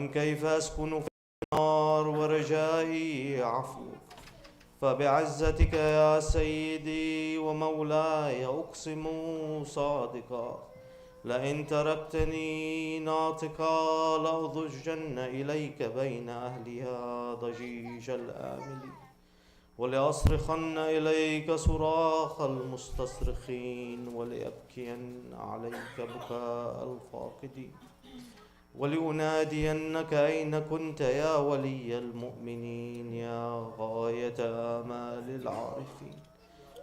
وأم كيف أسكن في النار ورجائي عفوك. فبعزتك يا سيدي ومولاي أقسم صادقا لئن تركتني ناطقا لأضجن إليك بين أهلها ضجيج الآمل، ولأصرخن إليك صراخ المستصرخين، ولأبكين عليك بكاء الفاقدين، ولأنادينك أين كنت يا ولي المؤمنين، يا غاية آمال العارفين،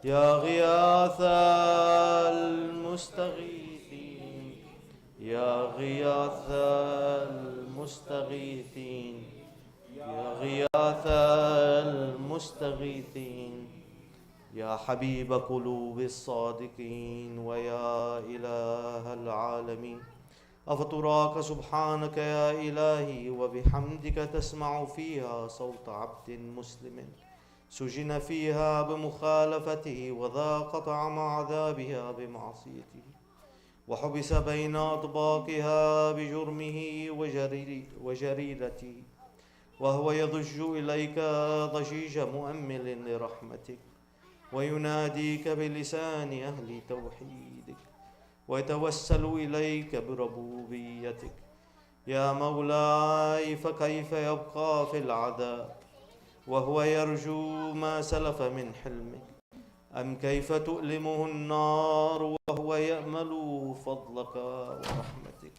يا غياث المستغيثين، يا غياث المستغيثين، يا غياث المستغيثين، يا حبيب قلوب الصادقين، ويا إله العالمين. أفتراك سبحانك يا إلهي وبحمدك تسمع فيها صوت عبد مسلم سجن فيها بمخالفته وذاق طعم عذابها بمعصيته، وحبس بين أطباقها بجرمه وجريرته، وهو يضج إليك ضجيج مؤمل لرحمتك، ويناديك بلسان أهل توحيدك، ويتوسل إليك بربوبيتك. يا مولاي، فكيف يبقى في العذاب وهو يرجو ما سلف من حلمك؟ أم كيف تؤلمه النار وهو يأمل فضلك ورحمتك؟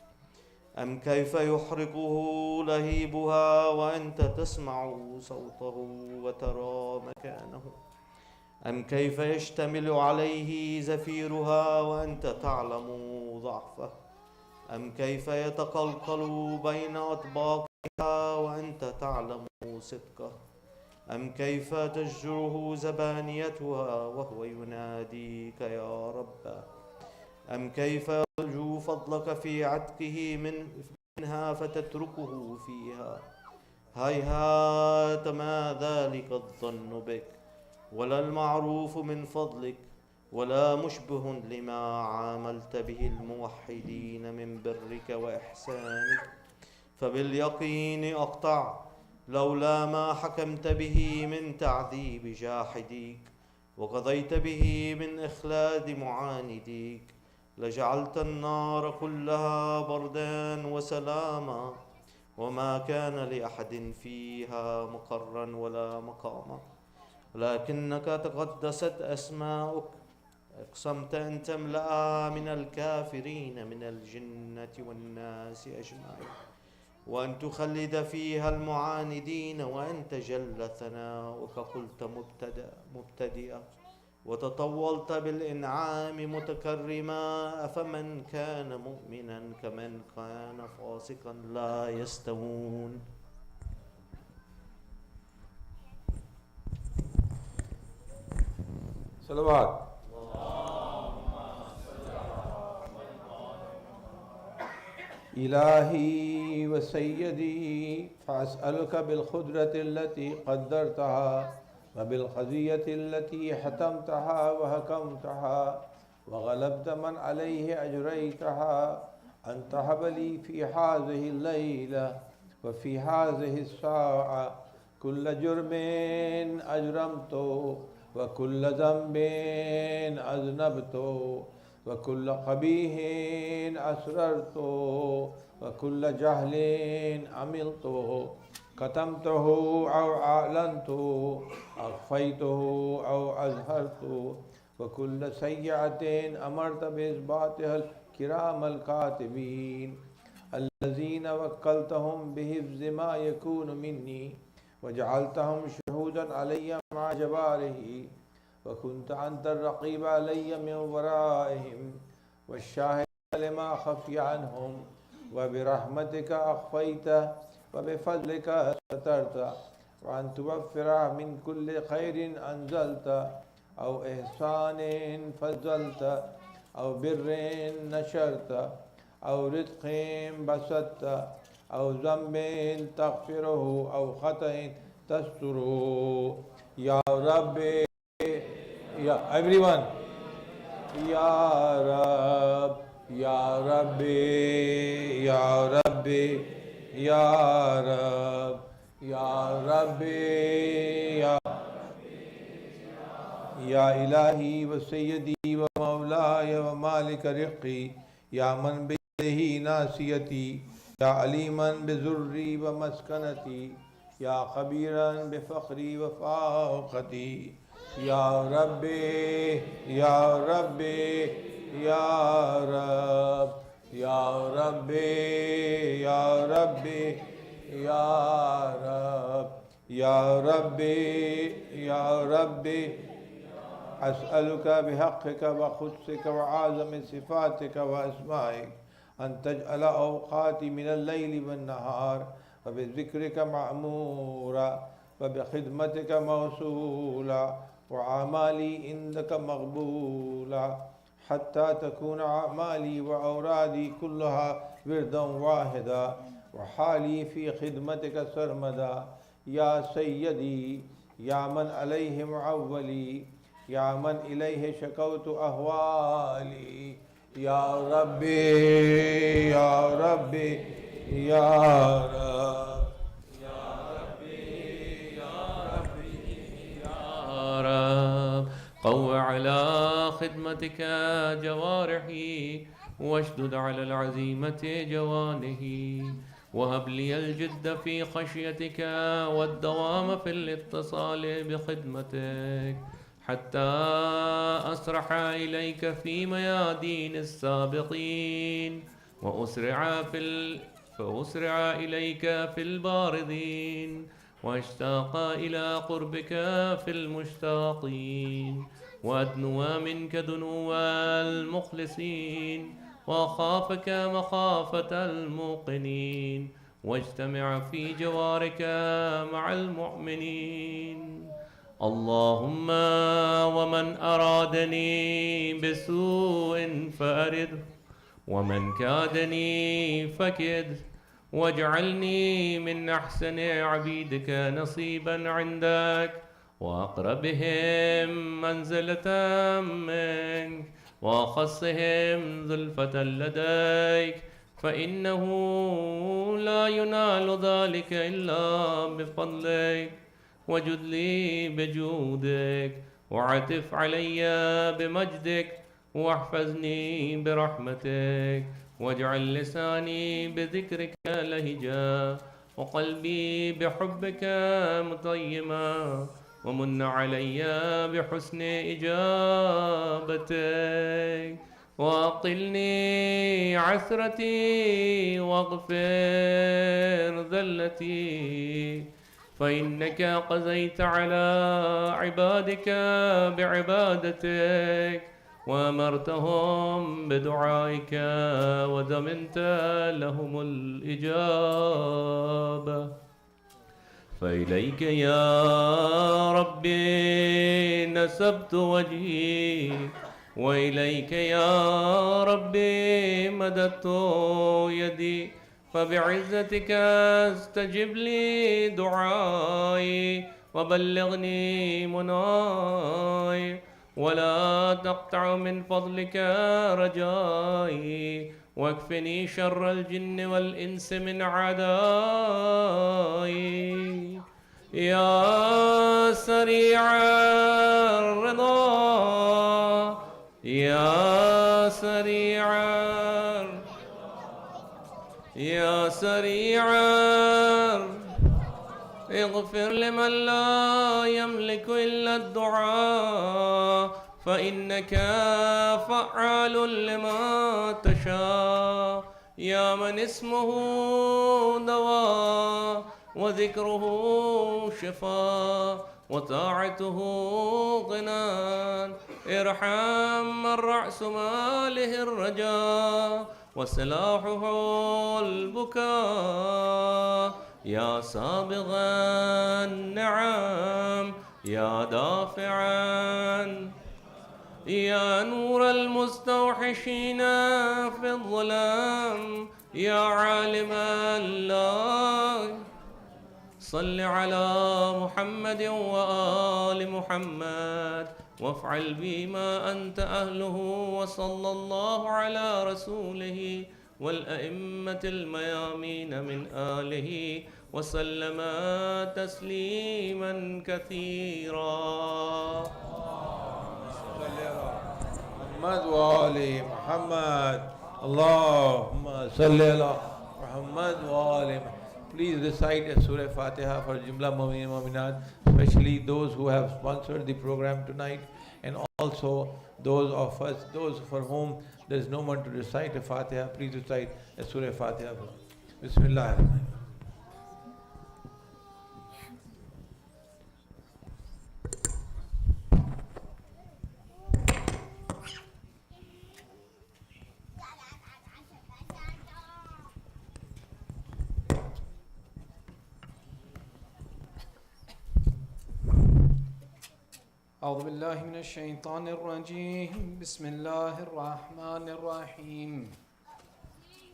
أم كيف يحرقه لهيبها وأنت تسمع صوته وترى مكانه؟ أم كيف يشتمل عليه زفيرها وأنت تعلم ضعفه؟ أم كيف يتقلقل بين أطباقها وأنت تعلم صدقه؟ أم كيف تجره زبانيتها وهو يناديك يا رب؟ أم كيف يرجو فضلك في عتقه منها فتتركه فيها؟ هيهات ما ذلك الظن بك، ولا المعروف من فضلك، ولا مشبه لما عاملت به الموحدين من برك وإحسانك. فباليقين أقطع لولا ما حكمت به من تعذيب جاحديك وقضيت به من إخلاد معانديك لجعلت النار كلها بردا وسلاما، وما كان لأحد فيها مقرا ولا مقاما، لكنك تقدست أسماؤك اقسمت أن تملأ من الكافرين من الجنة والناس أجمعين، وأن تخلد فيها المعاندين، وأنت جل ثناؤك قلت مبتدئا وتطولت بالإنعام متكرما. أفمن كان مؤمنا كمن كان فاسقا لا يستوون. صلوات. إلهي وسيدي، فأسألك بالقدرة التي قدرتها وبالقضية التي حتمتها وحكمتها وغلبت من عليه أجريتها، أن تهب لي في هذه الليلة وفي هذه الساعة كل جرم أجرمته، وكل ذنب أذنبته، وكل قبيح أسررته، وكل جهل عملته، كتمته أو أعلنته، أخفيته أو أظهرته، وكل سيئة أمرت بإثباتها الكرام الكاتبين الذين وكلتهم بحفظ ما يكون مني، وجعلتهم شهودا علي مع جباره، وكنت أنت الرقيب علي من ورائهم والشاهد لما خفي عنهم، وبرحمتك أخفيت وبفضلك سترت، وأن توفر من كل خير أنزلت، أو إحسان فضلت، أو بر نشرت، أو رزق بسطت، أو ذنب تغفره، أو خطأ تستره. يا رب يا everyone، يا رب يا رب يا رب या रब या रब्बी या इलाही व सय्यदी व मौलाय व मालिक रिक़ी या मन बियदिही नासियती या अलीमन बिज़ुर्री व मस्कनती या खबीरन बिफ़ख्री व फ़ाक़ती या रब्बी या रब्बी या रब या रब्बी या रब्बी या रब या रब्बी या रब्बी अस्अलुका बिहक़्क़िका व ख़ुद्सिका व आज़म सिफ़ातिका व अस्माइक अन तजअल औक़ाती मिनल लैली वन नहार व बिज़िक्रिका मअमूरा व बिख़िदमतिका मौसूला व आमाली इंदका मक़बूला हत्ता तकून आमाली व औरादी कुल्लहा विरदन वाहिदा व हाली फ़ी ख़िदमतिका सरमदा या सय्यदी या मन अलैहि मुअव्वली या मन इलैहि शकौतु अहवाली या रब्बी या रब्बी या रब या रब्बी या रब्बी या रब قو على خدمتك جوارحي واشدد على العزيمة جوانحي وهب لي الجد في خشيتك والدوام في الاتصال بخدمتك حتى أسرح إليك في ميادين السابقين فأسرع إليك في البارزين واشتاق إلى قربك في المشتاقين وأدنو منك دنو المخلصين وأخافك مخافة الموقنين واجتمع في جوارك مع المؤمنين اللهم ومن أرادني بسوء فأرده ومن كادني فكد واجعلني من أحسن عبيدك نصيبا عندك وأقربهم منزلة منك وأخصهم زلفة لديك فإنه لا ينال ذلك إلا بفضلك وجد لي بجودك وعتف علي بمجدك واحفظني برحمتك واجعل لساني بذكرك لهجا وقلبي بحبك مطيما ومن علي بحسن إجابتك وأقلني عثرتي واغفر ذلتي فإنك قضيت على عبادك بعبادتك وأمرتهم بدعائك وضمنت لهم الإجابة فإليك يا ربي نسبت وجهي وإليك يا ربي مددت يدي فبعزتك استجب لي دعائي وبلغني مناي ولا تقطع من فضلك رجائي واكفني شر الجن والإنس من عدائي يا سريع الرضا يا سريع اغفر لمن لا يملك إلا الدعاء فإنك فعال لما تشاء يا من اسمه دواء وذكره شفاء وطاعته غنى ارحم من رأس ماله الرجاء وسلاحه البكاء يا سابغ النعم يا دافعا يا نور المستوحشين في الظلام يا عالم الله صل على محمد وآل محمد وافعل بما أنت أهله وصلى الله على رسوله والأئمة الميامين من آله وسلم تسليما كثيرا. محمد وآل محمد. Allahumma salli ala Muhammad wa ali Muhammad. Please recite Surah Fatiha for Jumla Mu'minin Mu'minat, especially those who have sponsored the program tonight, and also those of us, those for whom there is no one to recite a Fatiha. Please recite Surah Fatiha. Bismillah. أعوذ بالله من الشيطان الرجيم. بسم الله الرحمن الرحيم.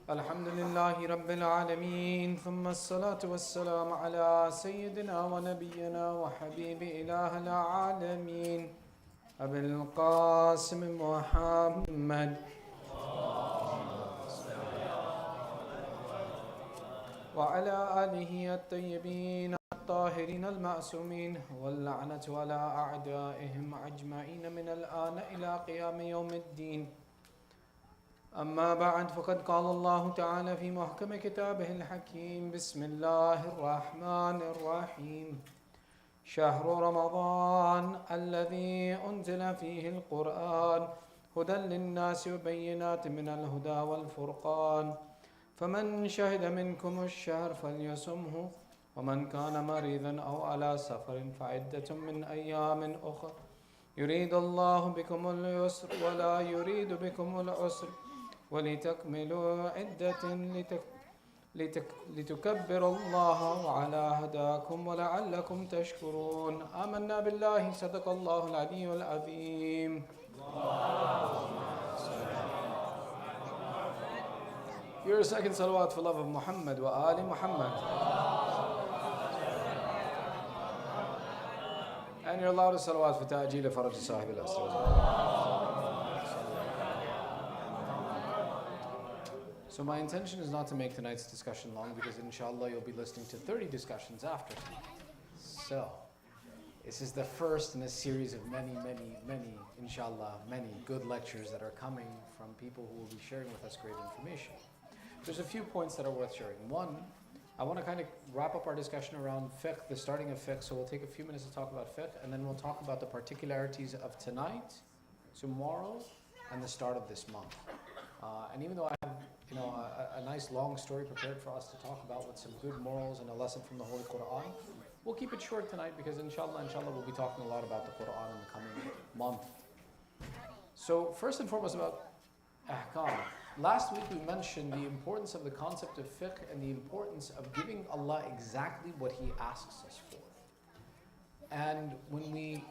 الحمد لله رب العالمين، ثم الصلاة والسلام على سيدنا ونبينا وحبيب إله العالمين أبي القاسم محمد وعلى آله الطيبين الطاهرين المعصومين، واللعنة على أعدائهم أجمعين من الآن إلى قيام يوم الدين. أما بعد، فقد قال الله تعالى في محكم كتابه الحكيم: بسم الله الرحمن الرحيم. شهر رمضان الذي أنزل فيه القرآن هدى للناس وبينات من الهدى والفرقان، فمن شهد منكم الشهر فليصمه، ومن كان مريضا أو على سفر فعدة من أيام أخرى، يريد الله بكم اليسر ولا يريد بكم العسر، ولتكملوا عدة لتكبروا الله على هداكم ولعلكم تشكرون. آمنا بالله، صدق الله العلي العظيم. Your second salawat for love of Muhammad wa Ali Muhammad. And your loudest salawat for ta'jeel faraj sahib al-asr. So my intention is not to make tonight's discussion long, because inshallah you'll be listening to 30 discussions after. So this is the first in a series of many, inshallah, many good lectures that are coming from people who will be sharing with us great information. There's a few points that are worth sharing. One, I want to kind of wrap up our discussion around fiqh, the starting of fiqh. So we'll take a few minutes to talk about fiqh, and then we'll talk about the particularities of tonight, tomorrow, and the start of this month. And even though I have, a nice long story prepared for us to talk about with some good morals and a lesson from the Holy Quran, we'll keep it short tonight, because inshallah, we'll be talking a lot about the Quran in the coming month. So first and foremost about ahkam. Last week we mentioned the importance of the concept of fiqh and the importance of giving Allah exactly what He asks us for. And when we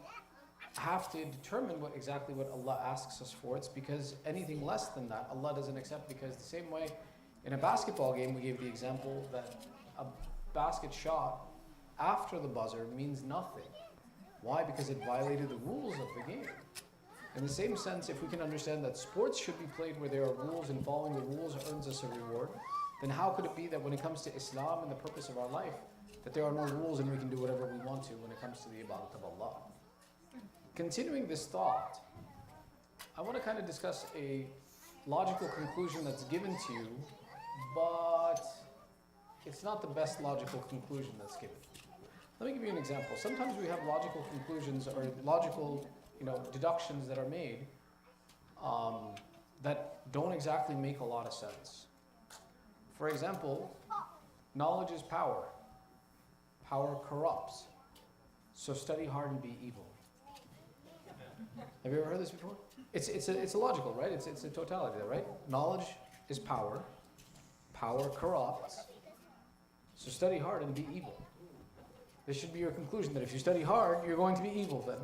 have to determine exactly what Allah asks us for, it's because anything less than that Allah doesn't accept. Because the same way in a basketball game, we gave the example that a basket shot after the buzzer means nothing. Why? Because it violated the rules of the game. In the same sense, if we can understand that sports should be played where there are rules and following the rules earns us a reward, then how could it be that when it comes to Islam and the purpose of our life, that there are no rules and we can do whatever we want to when it comes to the ibadat of Allah? Continuing this thought, I want to kind of discuss a logical conclusion that's given to you, but it's not the best logical conclusion that's given. Let me give you an example. Sometimes we have logical conclusions or logical deductions that are made that don't exactly make a lot of sense. For example, knowledge is power. Power corrupts. So study hard and be evil. Have you ever heard this before? It's a logical, right? It's a totality, right? Knowledge is power. Power corrupts. So study hard and be evil. This should be your conclusion, that if you study hard, you're going to be evil then.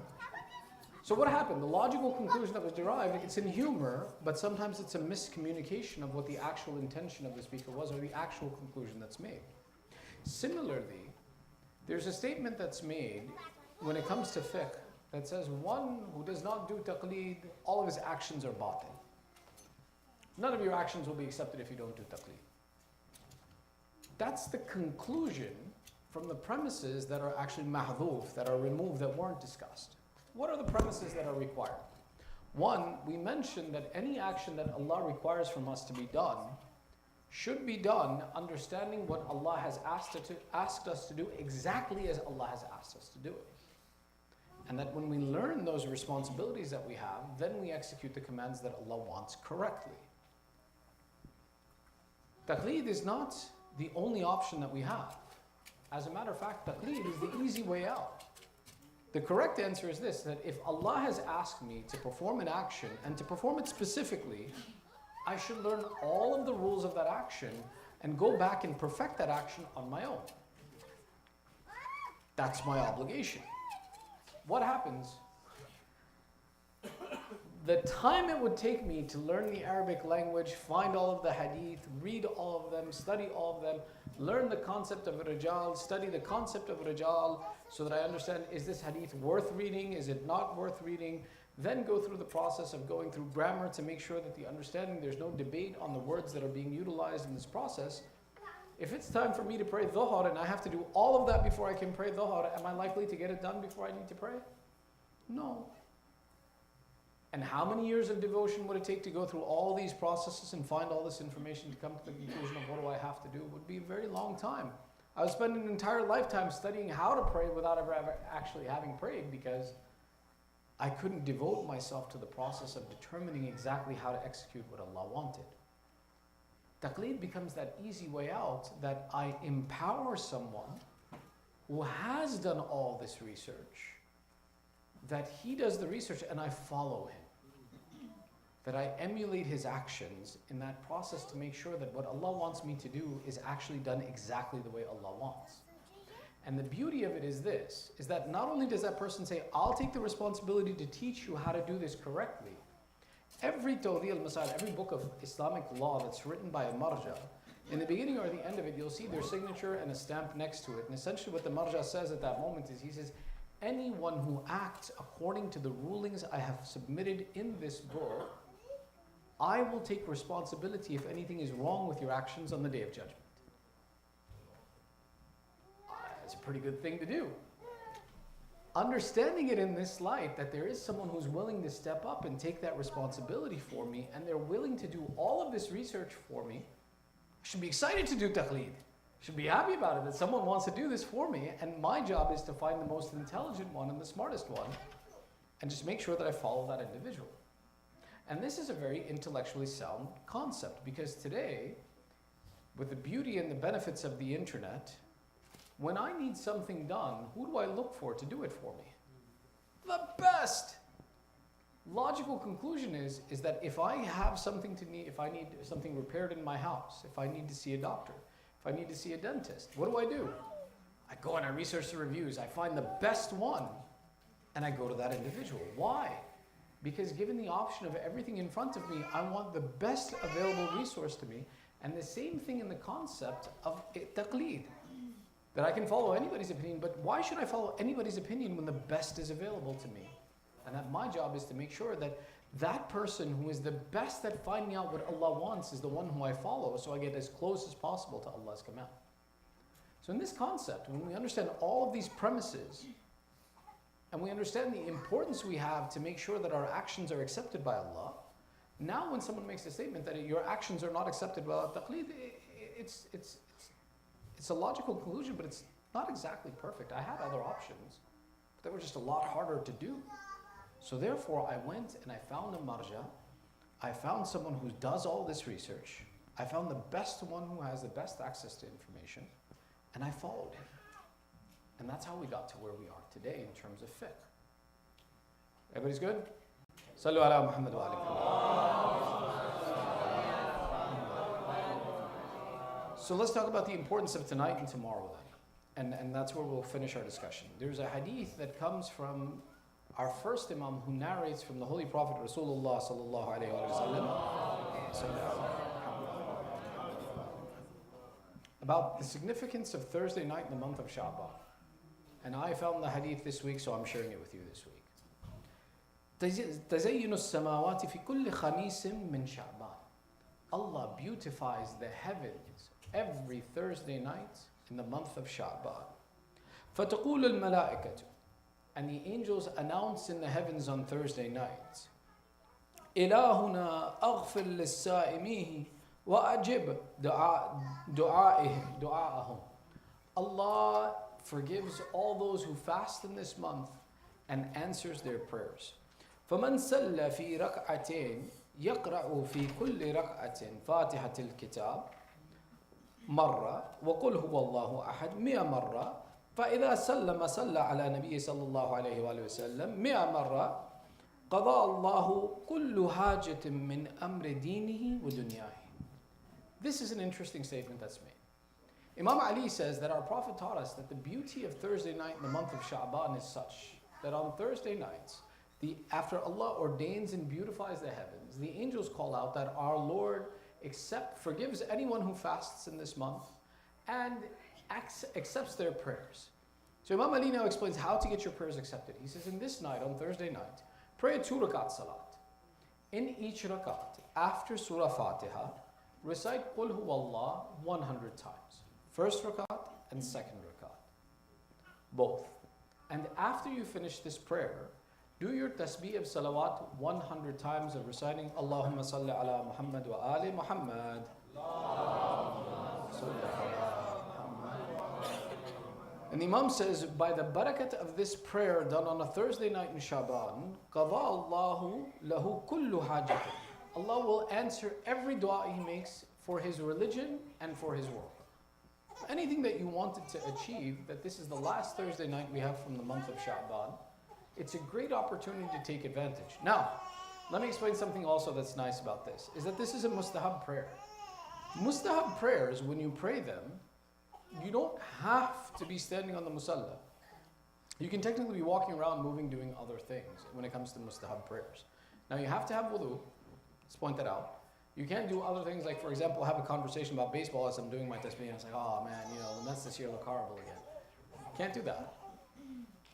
So what happened? The logical conclusion that was derived, it's in humor, but sometimes it's a miscommunication of what the actual intention of the speaker was, or the actual conclusion that's made. Similarly, there's a statement that's made when it comes to fiqh that says one who does not do taqleed, all of his actions are batil. None of your actions will be accepted if you don't do taqleed. That's the conclusion from the premises that are actually mahdhuf, that are removed, that weren't discussed. What are the premises that are required? One, we mentioned that any action that Allah requires from us to be done should be done understanding what Allah has asked us to do exactly as Allah has asked us to do it. And that when we learn those responsibilities that we have, then we execute the commands that Allah wants correctly. Taqleed is not the only option that we have. As a matter of fact, taqleed is the easy way out. The correct answer is this, that if Allah has asked me to perform an action and to perform it specifically, I should learn all of the rules of that action and go back and perfect that action on my own. That's my obligation. What happens? The time it would take me to learn the Arabic language, find all of the hadith, read all of them, study all of them, learn the concept of rijal, study the concept of rijal, so that I understand, is this hadith worth reading, is it not worth reading? Then go through the process of going through grammar to make sure that the understanding, there's no debate on the words that are being utilized in this process. If it's time for me to pray dhuhr and I have to do all of that before I can pray dhuhr, am I likely to get it done before I need to pray? No. And how many years of devotion would it take to go through all these processes and find all this information to come to the conclusion of what do I have to do? It would be a very long time. I would spend an entire lifetime studying how to pray without ever actually having prayed, because I couldn't devote myself to the process of determining exactly how to execute what Allah wanted. Taqleed becomes that easy way out, that I empower someone who has done all this research, that he does the research and I follow him. That I emulate his actions in that process to make sure that what Allah wants me to do is actually done exactly the way Allah wants. And the beauty of it is this, is that not only does that person say, I'll take the responsibility to teach you how to do this correctly. Every Tawdi al-Masal, every book of Islamic law that's written by a marja, in the beginning or the end of it, you'll see their signature and a stamp next to it. And essentially what the marja says at that moment is, he says, anyone who acts according to the rulings I have submitted in this book, I will take responsibility if anything is wrong with your actions on the Day of Judgment. It's a pretty good thing to do. Understanding it in this light, that there is someone who's willing to step up and take that responsibility for me, and they're willing to do all of this research for me, I should be excited to do taqleed. Should be happy about it, that someone wants to do this for me, and my job is to find the most intelligent one and the smartest one, and just make sure that I follow that individual. And this is a very intellectually sound concept, because today, with the beauty and the benefits of the internet, when I need something done, who do I look for to do it for me? The best! Logical conclusion is that if I have something to need, if I need something repaired in my house, if I need to see a doctor, if I need to see a dentist, what do? I go and I research the reviews, I find the best one, and I go to that individual. Why? Because given the option of everything in front of me, I want the best available resource to me, and the same thing in the concept of taqleed, that I can follow anybody's opinion, but why should I follow anybody's opinion when the best is available to me? And that my job is to make sure that that person who is the best at finding out what Allah wants is the one who I follow, so I get as close as possible to Allah's command. So in this concept, when we understand all of these premises, and we understand the importance we have to make sure that our actions are accepted by Allah, now when someone makes a statement that your actions are not accepted by Allah, taqleed, it's a logical conclusion, but it's not exactly perfect. I had other options, but they were just a lot harder to do. So therefore, I went and I found a marja. I found someone who does all this research. I found the best one who has the best access to information, and I followed him. And that's how we got to where we are today in terms of fiqh. Everybody's good? Sallu ala Muhammad wa alihi. So let's talk about the importance of tonight and tomorrow then. And that's where we'll finish our discussion. There's a hadith that comes from our first Imam who narrates from the Holy Prophet Rasulullah sallallahu alayhi wa sallam about the significance of Thursday night in the month of Sha'ban. And I found the hadith this week, so I'm sharing it with you this week. تزين السماوات في كل خميس من شعبان Allah beautifies the heavens every Thursday night in the month of Sha'ban. فَتَقُولُ الْمَلَائِكَةُ, and the angels announce in the heavens on Thursday nights, إِلَهُنَا أَغْفِرْ لِلسَّائِمِيهِ وَأَجِبْ دُعَاءَهُمْ. Allah forgives all those who fast in this month and answers their prayers. فَمَنْ سَلَّ فِي رَكْعَتَيْنِ يَقْرَأُ فِي كُلِّ رَكْعَةٍ فَاتِحَةِ الْكِتَابِ مرة وقل هو الله أحد 100 مرة فإذا سلم صلى على نبي صلى الله عليه وآله وسلم 100 مرة قضى الله كل حاجة من أمر دينه ودنياه. This is an interesting statement that's made. Imam Ali says that our Prophet taught us that the beauty of Thursday night in the month of Sha'ban is such that on Thursday nights, after Allah ordains and beautifies the heavens, the angels call out that our Lord forgives anyone who fasts in this month and accepts their prayers. So Imam Ali now explains how to get your prayers accepted. He says, in this night, on Thursday night, pray a 2 rakat salat. In each rakat, after Surah Fatiha, recite Qul Huwallah 100 times. First rakat and second rakat. Both. And after you finish this prayer, do your tasbih of salawat 100 times of reciting Allahumma salli ala Muhammad wa ali Muhammad. And the Imam says, by the barakat of this prayer done on a Thursday night in Sha'ban, قَضَى اللَّهُ لَهُ كُلُّ حَاجَةٍ. Allah will answer every dua he makes for his religion and for his world. Anything that you wanted to achieve, that this is the last Thursday night we have from the month of Sha'ban, it's a great opportunity to take advantage. Now, let me explain something also that's nice about this, is that this is a mustahab prayer. Mustahab prayers, when you pray them, you don't have to be standing on the musalla. You can technically be walking around, moving, doing other things when it comes to mustahab prayers. Now, you have to have wudu. Let's point that out. You can't do other things like, for example, have a conversation about baseball as I'm doing my tasbih and it's like, oh man, the Mets this year look horrible again. Can't do that.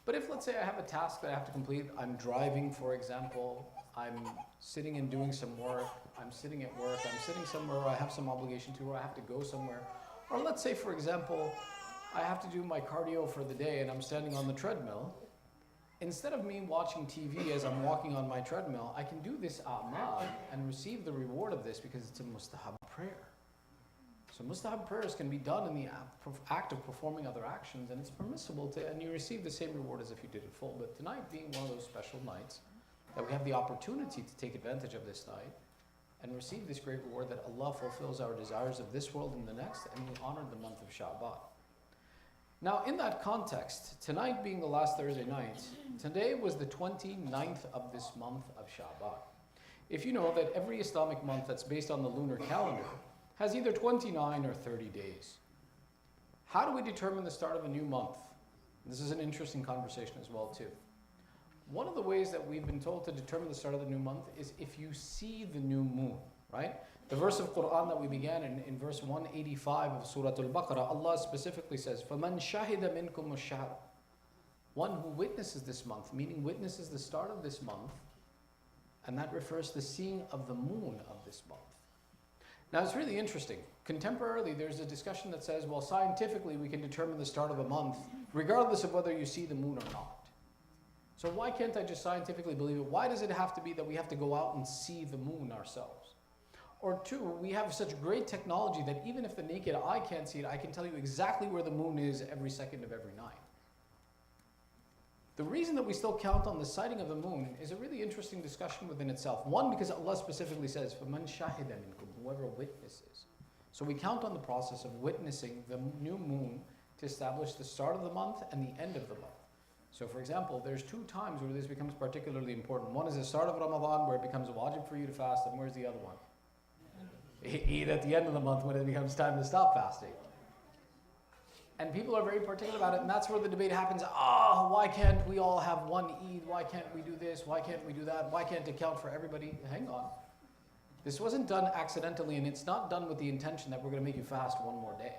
But if, let's say, I have a task that I have to complete, I'm driving, for example, I'm sitting and doing some work, I'm sitting at work, I'm sitting somewhere where I have some obligation to, or I have to go somewhere. Or let's say, for example, I have to do my cardio for the day and I'm standing on the treadmill. Instead of me watching TV as I'm walking on my treadmill, I can do this a'mal and receive the reward of this because it's a mustahab prayer. So mustahab prayers can be done in the act of performing other actions, and it's permissible to, and you receive the same reward as if you did it full. But tonight being one of those special nights that we have the opportunity to take advantage of this night and receive this great reward that Allah fulfills our desires of this world and the next, and we honor the month of Sha'ban. Now, in that context, tonight being the last Thursday night, today was the 29th of this month of Sha'ban. If you know that every Islamic month that's based on the lunar calendar has either 29 or 30 days. How do we determine the start of a new month? This is an interesting conversation as well, too. One of the ways that we've been told to determine the start of the new month is if you see the new moon, right? The verse of Quran that we began in verse 185 of Surah Al-Baqarah, Allah specifically says, فَمَنْ شَهِدَ مِنْكُمُ الشَّهْرَ. One who witnesses this month, meaning witnesses the start of this month, and that refers to the seeing of the moon of this month. Now, it's really interesting. Contemporarily, there's a discussion that says, well, scientifically, we can determine the start of a month, regardless of whether you see the moon or not. So why can't I just scientifically believe it? Why does it have to be that we have to go out and see the moon ourselves? Or two, we have such great technology that even if the naked eye can't see it, I can tell you exactly where the moon is every second of every night. The reason that we still count on the sighting of the moon is a really interesting discussion within itself. One, because Allah specifically says, فَمَنْ شَهِدَ مِنْكُمْ, whoever witnesses. So we count on the process of witnessing the new moon to establish the start of the month and the end of the month. So for example, there's 2 times where this becomes particularly important. One is the start of Ramadan, where it becomes wajib for you to fast, and where's the other one? Eid at the end of the month, when it becomes time to stop fasting. And people are very particular about it, and that's where the debate happens. Why can't we all have one Eid? Why can't we do this? Why can't we do that? Why can't it count for everybody? Hang on. This wasn't done accidentally, and it's not done with the intention that we're going to make you fast one more day.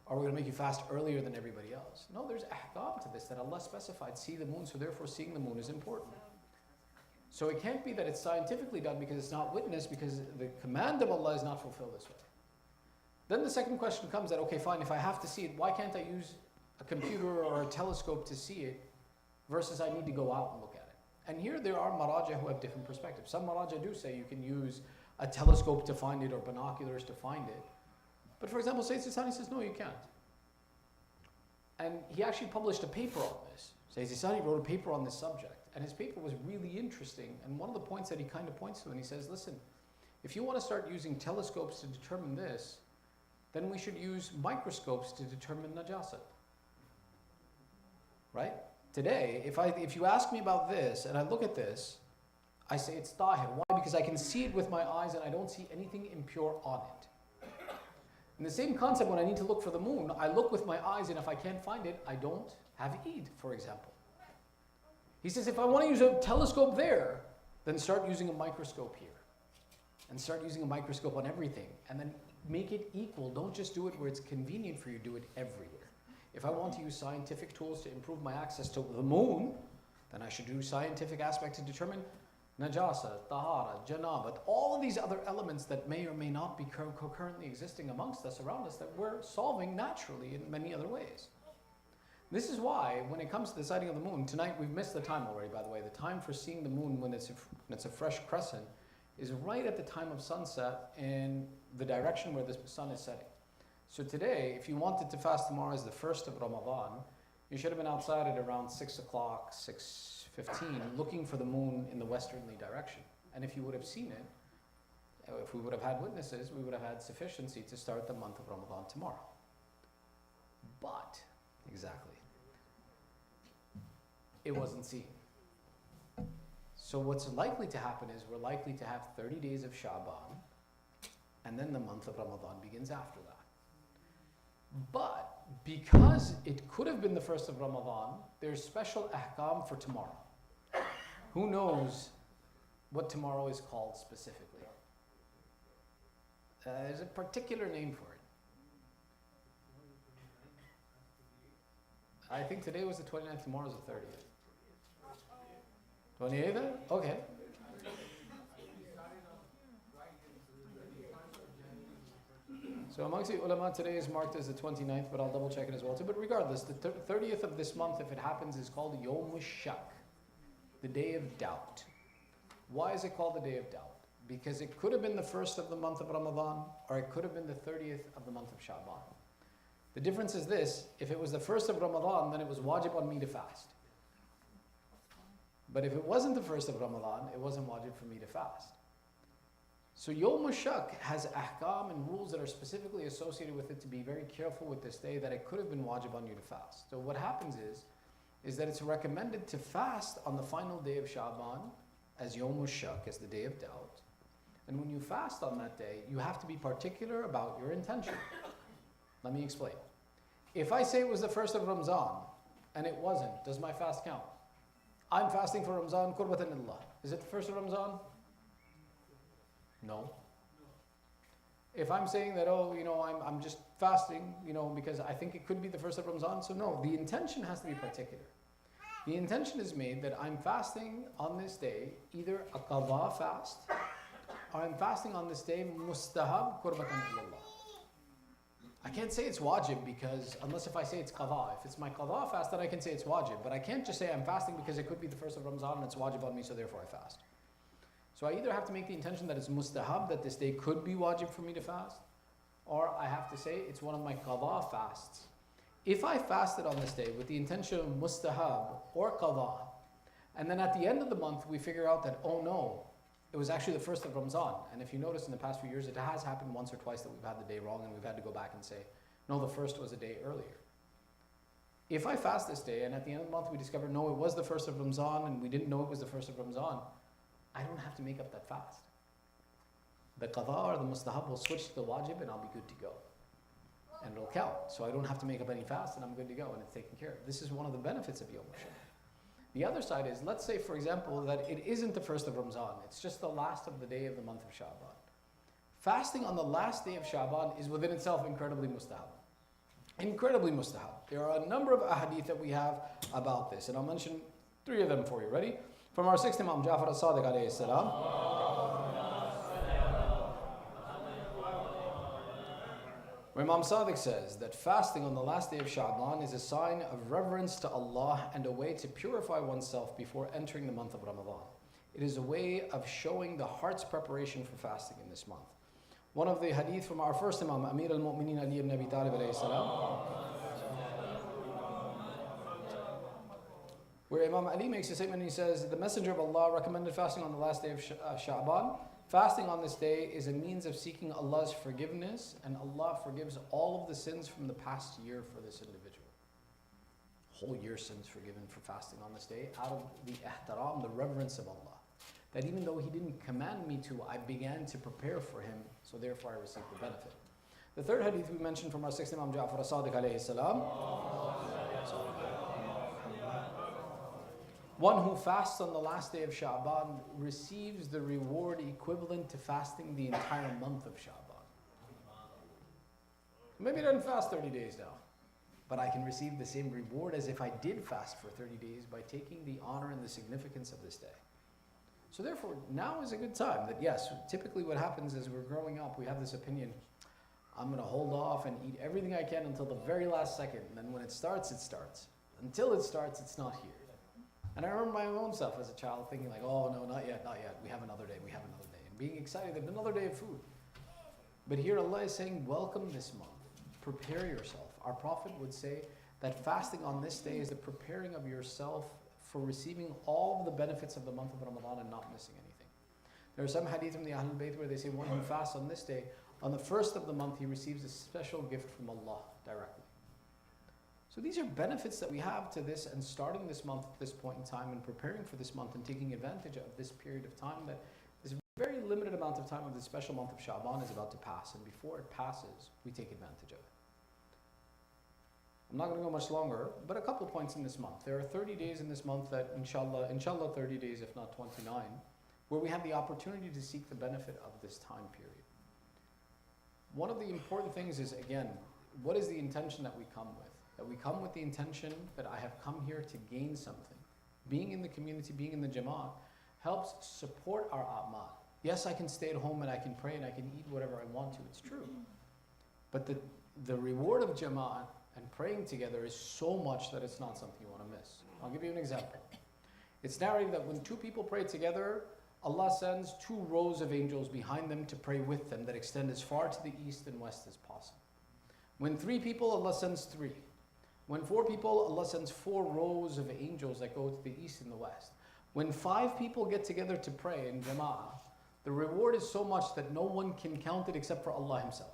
Or we're going to make you fast earlier than everybody else. No, there's ahkam to this that Allah specified. See the moon, so therefore seeing the moon is important. So it can't be that it's scientifically done because it's not witnessed, because the command of Allah is not fulfilled this way. Then the second question comes that, okay, fine, if I have to see it, why can't I use a computer or a telescope to see it versus I need to go out and look at it? And here there are maraja who have different perspectives. Some maraja do say you can use a telescope to find it or binoculars to find it. But for example, Sayyid Sistani says, no, you can't. And he actually published a paper on this. Sayyid Sistani wrote a paper on this subject. And his paper was really interesting. And one of the points that he kind of points to, and he says, listen, if you want to start using telescopes to determine this, then we should use microscopes to determine najasat. Right? Today, if you ask me about this and I look at this, I say it's tahir. Why? Because I can see it with my eyes and I don't see anything impure on it. In the same concept, when I need to look for the moon, I look with my eyes, and if I can't find it, I don't have Eid, for example. He says, if I want to use a telescope there, then start using a microscope here. And start using a microscope on everything. And then make it equal. Don't just do it where it's convenient for you, do it everywhere. If I want to use scientific tools to improve my access to the moon, then I should do scientific aspect to determine najasa, tahara, janabat, all of these other elements that may or may not be currently existing amongst us, around us, that we're solving naturally in many other ways. This is why, when it comes to the sighting of the moon, tonight we've missed the time already, by the way. The time for seeing the moon when it's a fresh crescent is right at the time of sunset in the direction where the sun is setting. So today, if you wanted to fast tomorrow as the first of Ramadan, you should have been outside at around 6 o'clock, 6:15, looking for the moon in the westerly direction. And if you would have seen it, if we would have had witnesses, we would have had sufficiency to start the month of Ramadan tomorrow. But, exactly, it wasn't seen. So what's likely to happen is we're likely to have 30 days of Shaban, and then the month of Ramadan begins after that. But because it could have been the first of Ramadan, there's special ahkam for tomorrow. Who knows what tomorrow is called specifically? There's a particular name for it. I think today was the 29th, tomorrow's the 30th. 28th? Okay. So amongst the ulama, today is marked as the 29th, but I'll double check it as well too. But regardless, the 30th of this month, if it happens, is called Yawm Shak, the day of doubt. Why is it called the day of doubt? Because it could have been the first of the month of Ramadan, or it could have been the 30th of the month of Shaban. The difference is this: if it was the first of Ramadan, then it was wajib on me to fast. But if it wasn't the first of Ramadan, it wasn't wajib for me to fast. So Yawm Shak has ahkam and rules that are specifically associated with it, to be very careful with this day, that it could have been wajib on you to fast. So what happens is that it's recommended to fast on the final day of Shaban as Yawm Shak, as the day of doubt. And when you fast on that day, you have to be particular about your intention. Let me explain. If I say it was the first of Ramzan and it wasn't, does my fast count? I'm fasting for Ramzan, qurbatan lillah. Is it the first of Ramzan? No. If I'm saying that, I'm just fasting, because I think it could be the first of Ramzan, so no, the intention has to be particular. The intention is made that I'm fasting on this day, either a qadha fast, or I'm fasting on this day mustahab qurbatan ilallah. I can't say it's wajib, because unless if I say it's qadha. If it's my qadha fast, then I can say it's wajib. But I can't just say I'm fasting because it could be the first of Ramzan and it's wajib on me, so therefore I fast. So I either have to make the intention that it's mustahab, that this day could be wajib for me to fast, or I have to say it's one of my qadha fasts. If I fasted on this day with the intention of mustahab or qadha, and then at the end of the month we figure out that, oh no, it was actually the first of Ramzan. And if you notice in the past few years, it has happened once or twice that we've had the day wrong and we've had to go back and say, no, the first was a day earlier. If I fast this day and at the end of the month we discover, no, it was the first of Ramzan and we didn't know it was the first of Ramzan, I don't have to make up that fast. The qadha or the mustahab will switch to the wajib and I'll be good to go. And it'll count. So I don't have to make up any fast and I'm good to go and it's taken care of. This is one of the benefits of Yawm Shak. The other side is, let's say for example that it isn't the first of Ramzan, it's just the last of the day of the month of Shaban. Fasting on the last day of Shaban is within itself incredibly mustahab. Incredibly mustahab. There are a number of ahadith that we have about this, and I'll mention 3 of them for you. Ready? From our sixth Imam Ja'far as-Sadiq alayhi salam, where Imam Sadiq says that fasting on the last day of Sha'ban is a sign of reverence to Allah and a way to purify oneself before entering the month of Ramadan. It is a way of showing the heart's preparation for fasting in this month. One of the hadith from our first Imam, Amir al-Mu'mineen Ali ibn Abi Talib alayhi salam, where Imam Ali makes a statement and he says, the Messenger of Allah recommended fasting on the last day of Sha'ban. Fasting on this day is a means of seeking Allah's forgiveness, and Allah forgives all of the sins from the past year for this individual. Whole year sins forgiven for fasting on this day out of the ihtaram, the reverence of Allah. That even though He didn't command me to, I began to prepare for Him, so therefore I received the benefit. The third hadith we mentioned from our sixth Imam Ja'far as-Sadiq alayhi salam, one who fasts on the last day of Sha'ban receives the reward equivalent to fasting the entire month of Sha'ban. Maybe I didn't fast 30 days now, but I can receive the same reward as if I did fast for 30 days by taking the honor and the significance of this day. So therefore, now is a good time that yes, typically what happens is we're growing up, we have this opinion, I'm going to hold off and eat everything I can until the very last second, and then when it starts, it starts. Until it starts, it's not here. And I remember my own self as a child thinking like, oh no, not yet, we have another day, and being excited that another day of food. But here Allah is saying, welcome this month, prepare yourself. Our Prophet would say that fasting on this day is the preparing of yourself for receiving all of the benefits of the month of Ramadan and not missing anything. There are some hadith from the Ahlul Bayt where they say one who fasts on this day, on the first of the month he receives a special gift from Allah directly. So these are benefits that we have to this, and starting this month at this point in time and preparing for this month and taking advantage of this period of time, that this very limited amount of time of this special month of Sha'ban is about to pass, and before it passes, we take advantage of it. I'm not going to go much longer, but a couple points in this month. There are 30 days in this month that inshallah 30 days if not 29, where we have the opportunity to seek the benefit of this time period. One of the important things is, again, what is the intention that we come with? That we come with the intention that I have come here to gain something. Being in the community, being in the Jama'at, helps support our a'mal. Yes, I can stay at home and I can pray and I can eat whatever I want to, it's true. But the reward of Jama'at and praying together is so much that it's not something you want to miss. I'll give you an example. It's narrated that when two people pray together, Allah sends 2 rows of angels behind them to pray with them that extend as far to the east and west as possible. When 3 people, Allah sends 3. When 4 people, Allah sends 4 rows of angels that go to the east and the west. When 5 people get together to pray in Jama'ah, the reward is so much that no one can count it except for Allah Himself.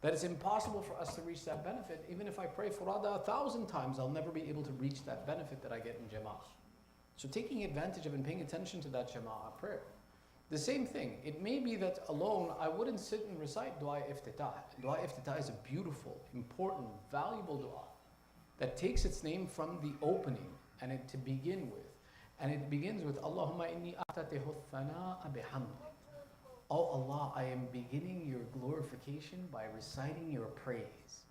That it's impossible for us to reach that benefit. Even if I pray Furada 1,000 times, I'll never be able to reach that benefit that I get in Jama'ah. So taking advantage of and paying attention to that Jama'ah prayer. The same thing, it may be that alone I wouldn't sit and recite Dua-e-Iftitah. Dua-e-Iftitah is a beautiful, important, valuable dua that takes its name from the opening and it to begin with. And it begins with Allahumma inni a'tatihu thana'a bihamd. Oh Allah, I am beginning your glorification by reciting your praise.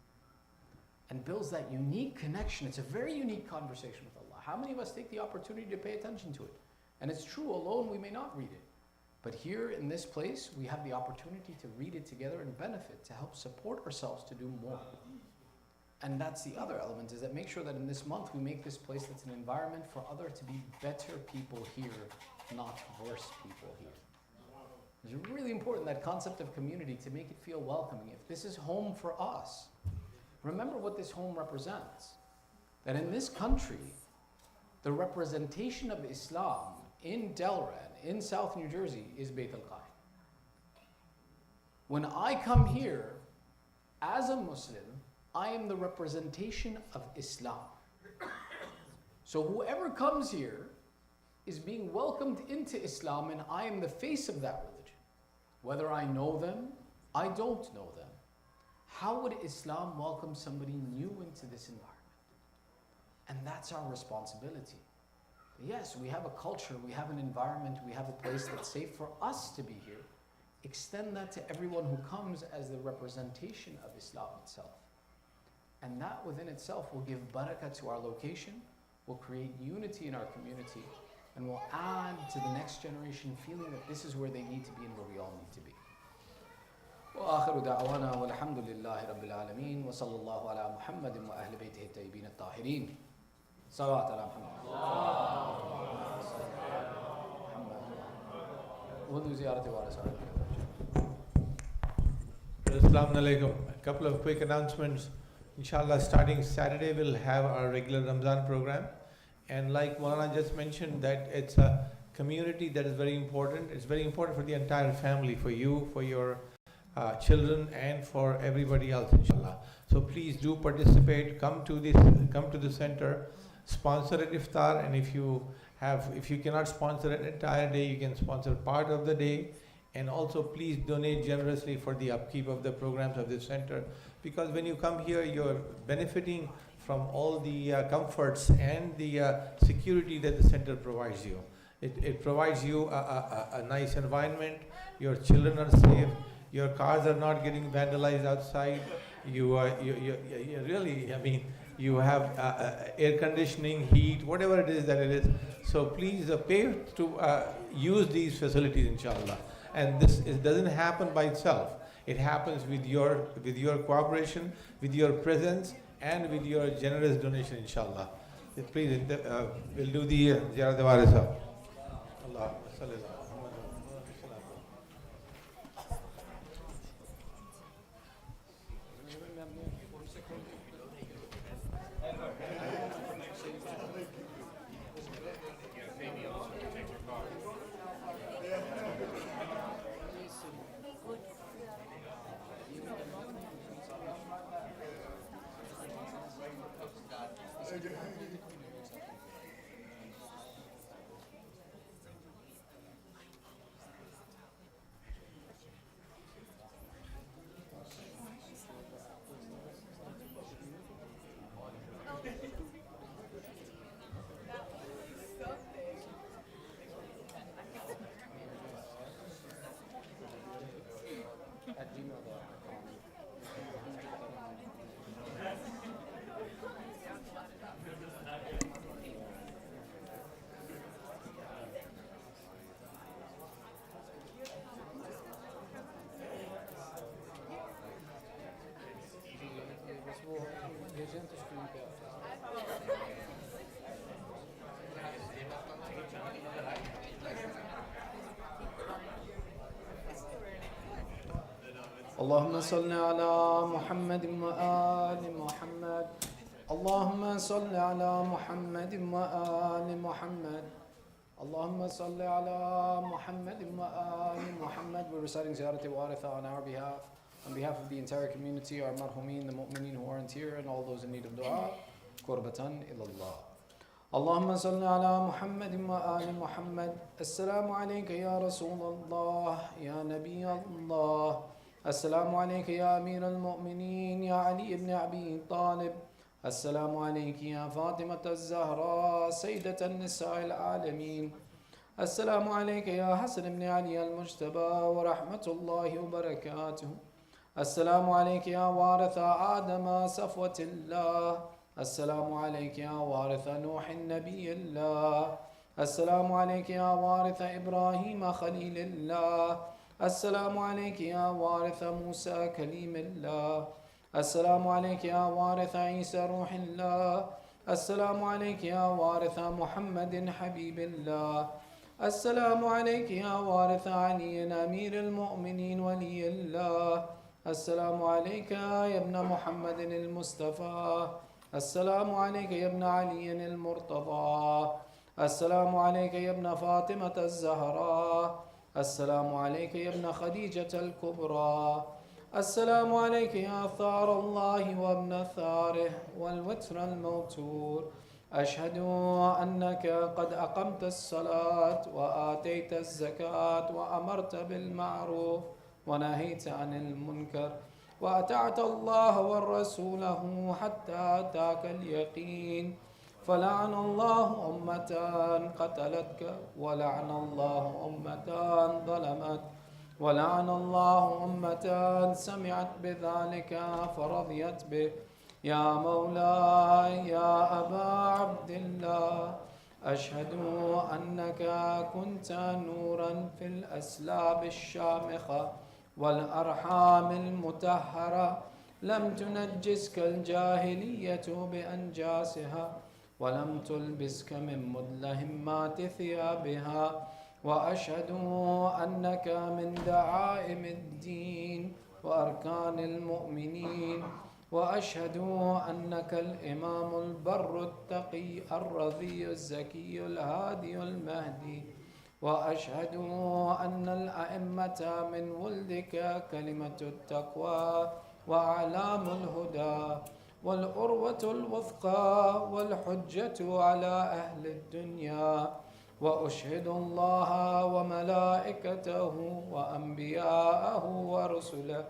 And builds that unique connection. It's a very unique conversation with Allah. How many of us take the opportunity to pay attention to it? And it's true, alone we may not read it. But here in this place, we have the opportunity to read it together and benefit, to help support ourselves to do more. And that's the other element, is that make sure that in this month we make this place that's an environment for others to be better people here, not worse people here. It's really important, that concept of community, to make it feel welcoming. If this is home for us, remember what this home represents. That in this country, the representation of Islam in Delran, in South New Jersey, is Bayt al-Qaim. When I come here, as a Muslim, I am the representation of Islam. So whoever comes here is being welcomed into Islam, and I am the face of that religion. Whether I know them, I don't know them. How would Islam welcome somebody new into this environment? And that's our responsibility. Yes, we have a culture, we have an environment, we have a place that's safe for us to be here. Extend that to everyone who comes as the representation of Islam itself. And that within itself will give barakah to our location, will create unity in our community, and will add to the next generation feeling that this is where they need to be and where we all need to be. وآخر دعوانا والحمد لله رب العالمين وصلى الله على محمد وأهل بيته الطيبين الطاهرين. صلوات على محمد. وذو زيارة وارث. Assalamu alaikum. A couple of quick announcements. Inshallah, starting Saturday, we'll have our regular Ramzan program. And like Maulana just mentioned, that it's a community that is very important. It's very important for the entire family, for you, for your children, and for everybody else, inshallah. So please do participate. Come to the center, sponsor an iftar, and if you cannot sponsor an entire day, you can sponsor part of the day. And also please donate generously for the upkeep of the programs of this center, because when you come here, you're benefiting from all the comforts and the security that the center provides you. It provides you a nice environment. Your children are safe. Your cars are not getting vandalized outside. You really, I mean, you have air conditioning, heat, whatever it is that it is. So please pay to use these facilities, inshallah. And it doesn't happen by itself. It happens with your cooperation, with your presence, and with your generous donation, inshallah. Please, we'll do the Ziyarat Waritha. Allah. اللهم صل على محمد وآل محمد. اللهم صل على محمد وآل محمد. اللهم صل على محمد وآل محمد. We're reciting Ziyarat Waritha on our behalf, on behalf of the entire community, our marhumin, the mu'mineen who aren't here, and all those in need of dua. Qurbatan ilallah. اللهم صل على محمد وآل محمد. السلام عليك يا رسول الله يا نبي الله. السلام عليك يا أمير المؤمنين يا علي بن أبي طالب. السلام عليك يا فاطمة الزهراء سيدة النساء العالمين. السلام عليك يا حسن بن علي المجتبى ورحمة الله وبركاته. السلام عليك يا وارث آدم صفوة الله. السلام عليك يا وارث نوح النبي الله. السلام عليك يا وارث إبراهيم خليل الله. السلام عليك يا وارث موسى كليم الله. السلام عليك يا وارث عيسى روح الله. السلام عليك يا وارث محمد حبيب الله. السلام عليك يا وارث علي أمير المؤمنين ولي الله. السلام عليك يا ابن محمد المصطفى. السلام عليك يا ابن علي المرتضى. السلام عليك يا ابن فاطمة الزهراء. السلام عليك يا ابن خديجة الكبرى. السلام عليك يا ثار الله وابن ثاره والوتر الموتور. أشهد أنك قد أقمت الصلاة وآتيت الزكاة وأمرت بالمعروف ونهيت عن المنكر وأطعت الله ورسوله حتى أتاك اليقين. فلعن الله أمتان قتلتك ولعن الله أمتان ظلمت ولعن الله أمتان سمعت بذلك فرضيت به. يا مولاي يا أبا عبد الله أشهد أنك كنت نورا في الأسلاب الشامخة والأرحام المطهرة، لم تنجسك الجاهلية بأنجاسها، ولم تلبسك من مدلهمات ثيابها. وأشهد أنك من دعائم الدين وأركان المؤمنين. وأشهد أنك الإمام البر التقي الرضي الزكي الهادي المهدي. وأشهد أن الأئمة من ولدك كلمة التقوى وأعلام الهدى والأروة الوثقى والحجة على أهل الدنيا. وأشهد الله وملائكته وأنبياءه ورسله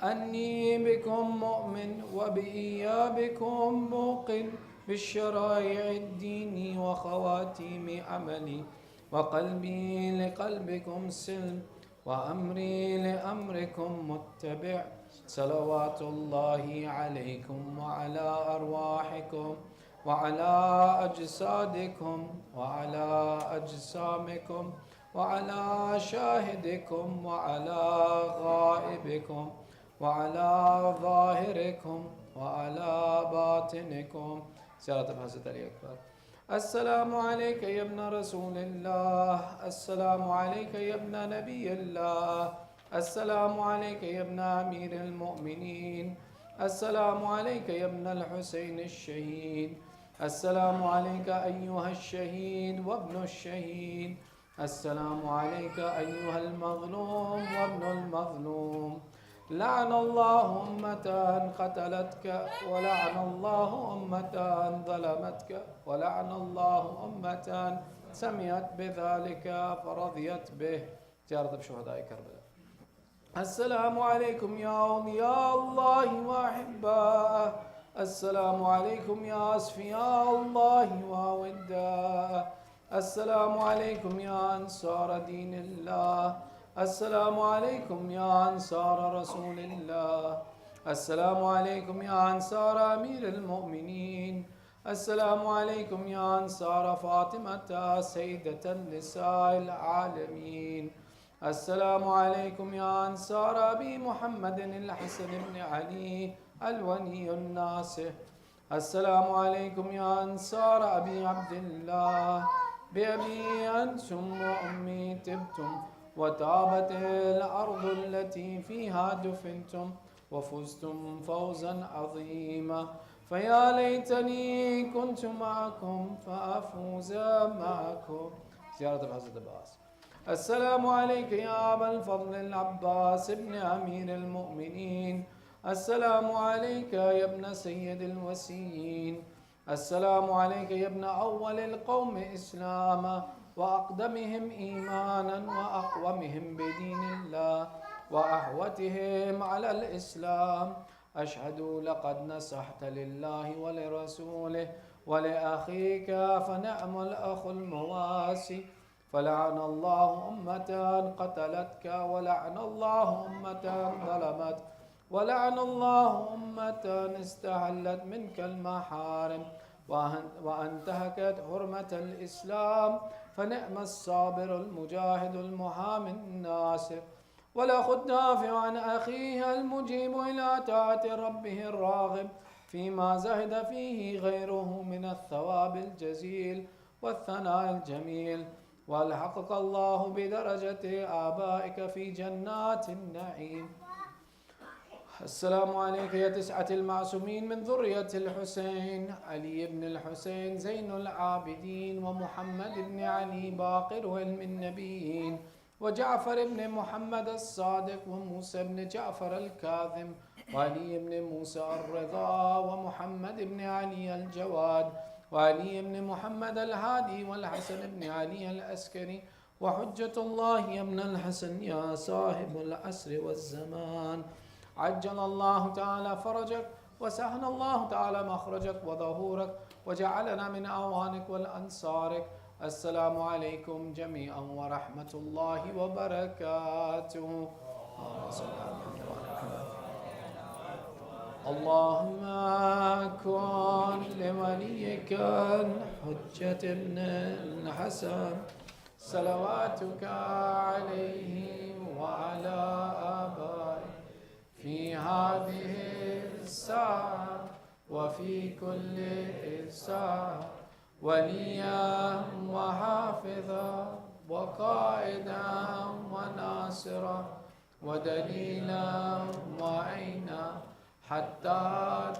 أني بكم مؤمن وبإيابكم موقن بالشرائع الدين وخواتيم عملي، وقلبي لقلبكم سلم وأمري لأمركم متبع. صلوات الله عليكم وعلى أرواحكم وعلى أجسادكم وعلى أجسامكم وعلى شاهدكم وعلى غائبكم وعلى ظاهركم وعلى باطنكم. سيارة حضرت علي أكبر. السلام عليك يا ابن رسول الله، السلام عليك يا ابن نبي الله، السلام عليك يا ابن أمير المؤمنين، السلام عليك يا ابن الحسين الشهيد، السلام عليك أيها الشهيد وابن الشهيد، السلام عليك أيها المظلوم وابن المظلوم. لعن الله أمة قتلتك، ولعن الله أمة ظلمتك، ولعن الله أمة سمعت بذلك فرضيت به. زيارة بشهداء كربلاء. السلام عليكم يا أولياء الله وأحباءه، السلام عليكم يا أصفياء الله وأوداءه، السلام عليكم يا أنصار دين الله، السلام عليكم يا أنصار رسول الله، السلام عليكم يا أنصار أمير المؤمنين، السلام عليكم يا أنصار فاطمة سيدة النساء العالمين، السلام عليكم يا أنصار أبي محمد الحسن بن علي الولي الناصح، السلام عليكم يا أنصار أبي عبد الله، بأبي أنتم وأمي تبتم وتابت الأرض التي فيها دفنتم وفزتم فوزا عظيما. فيا ليتني كنت معكم فأفوز معكم. زيارة حضرت عباس. السلام عليك يا أبا الفضل العباس ابن أمير المؤمنين، السلام عليك يا ابن سيد الوسيين، السلام عليك يا ابن أول القوم إسلاما وأقدمهم إيمانا وأقومهم بدين الله وأحوتهم على الإسلام. أشهد لقد نصحت لله ولرسوله ولأخيك فنعم الأخ المواسي. فلعن الله أمة قتلتك، ولعن الله أمة ظلمت، ولعن الله أمة استحلت منك المحارم وانتهكت حرمة الإسلام. فنعم الصابر المجاهد المحامي الناصر، والأخ الدافع عن أخيه المجيب إلى طاعة ربه الراغب فيما زهد فيه غيره من الثواب الجزيل والثناء الجميل. والحقك الله بدرجة آبائك في جنات النعيم. السلام عليك يا تسعة المعصومين من ذرية الحسين، علي بن الحسين زين العابدين، ومحمد بن علي باقر علم النبيين، وجعفر بن محمد الصادق، وموسى بن جعفر الكاظم، وعلي بن موسى الرضا، ومحمد بن علي الجواد، وعلي بن محمد الهادي، والحسن بن علي العسكري. وحجة الله يا ابن الحسن يا صاحب العصر والزمان، عجل الله تعالى فرجك وسهل الله تعالى مخرجك وظهورك وجعلنا من أعوانك والأنصارك. السلام عليكم جميعا ورحمة الله وبركاته. اللهم الحجة ابن الحسن صلواتك عليه وعلى آبائه في هذه الساعة وفي كل ساعة وليا وحافظا وقائدا وناصرا ودليلا وعينا حتى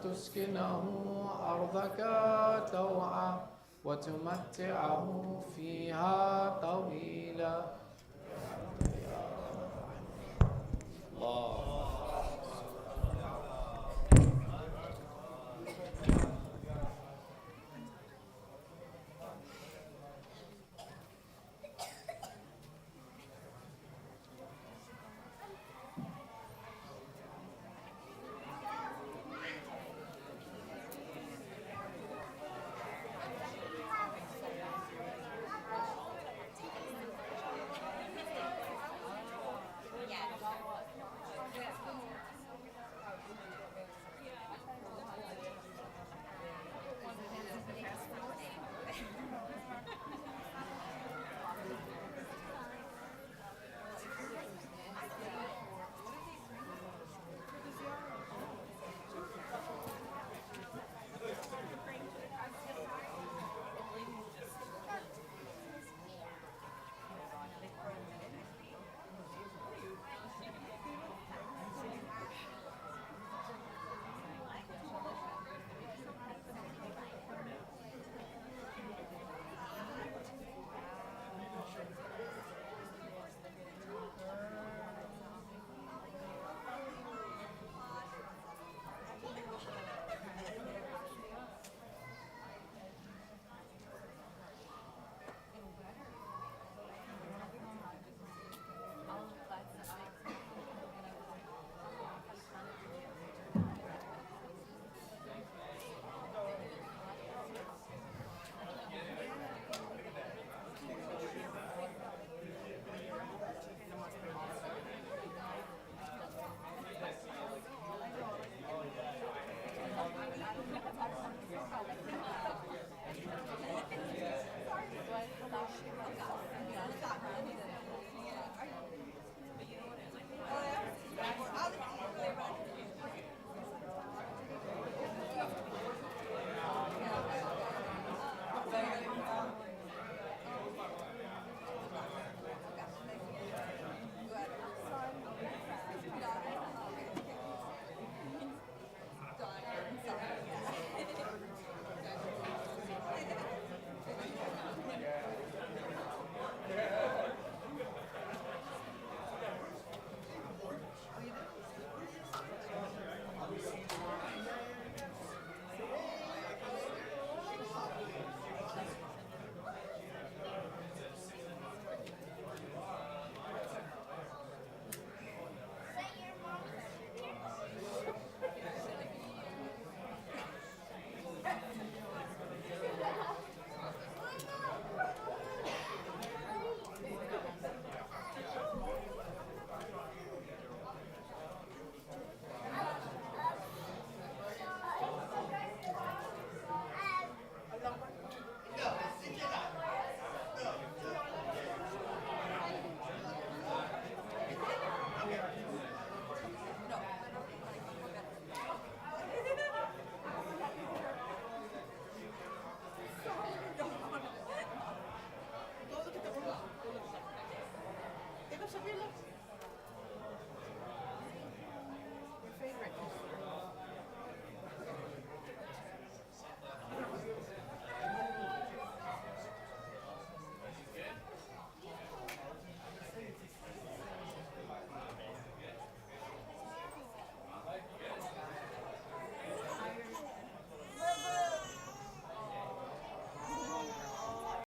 تسكنه أرضك طوعا وتمتعه فيها طويلا. الله